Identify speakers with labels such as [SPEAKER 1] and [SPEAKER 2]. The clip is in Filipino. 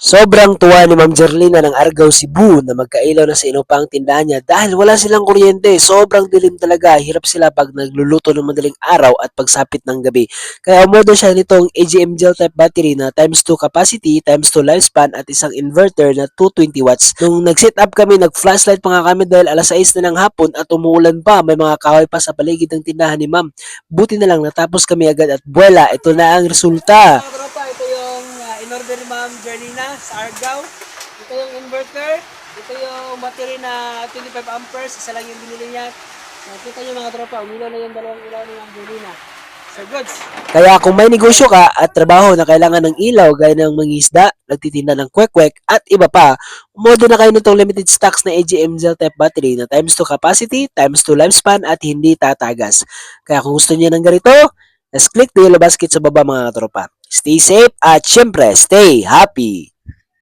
[SPEAKER 1] Sobrang tuwa ni Ma'am Jerlina ng Argao, Cebu na magkailaw na sa inupang tindahan niya dahil wala silang kuryente. Sobrang dilim talaga. Hirap sila pag nagluluto ng madaling araw at pagsapit ng gabi. Kaya umorder siya nitong AGM gel type battery na times 2 capacity, times 2 lifespan at isang inverter na 220 watts. Nung nag-set up kami, nag-flashlight pa nga kami dahil alas 6 na ng hapon at umuulan pa. May mga kahoy pa sa paligid ng tindahan ni Ma'am. Buti na lang natapos kami agad at buwela, ito na ang resulta. Mga tropa, ito yung in-order ni Ma'am Jerlina sa Argao. Ito yung inverter. Ito yung battery na 25 amperes. Isa lang yung binili niya. Nakita niyo mga tropa, umilaw na yung dalawang ilaw ni Ma'am Jerlina. So goods. Kaya kung may negosyo ka at trabaho na kailangan ng ilaw gaya ng mangisda, nagtitinda ng kwek-kwek at iba pa, umorder na kayo nitong limited stocks na AGM gel type battery na times 2 capacity, times 2 lifespan at hindi tatagas. Kaya kung gusto niyo ng ganito, let's click the yellow basket sa baba mga tropa. Stay safe at syempre, stay happy!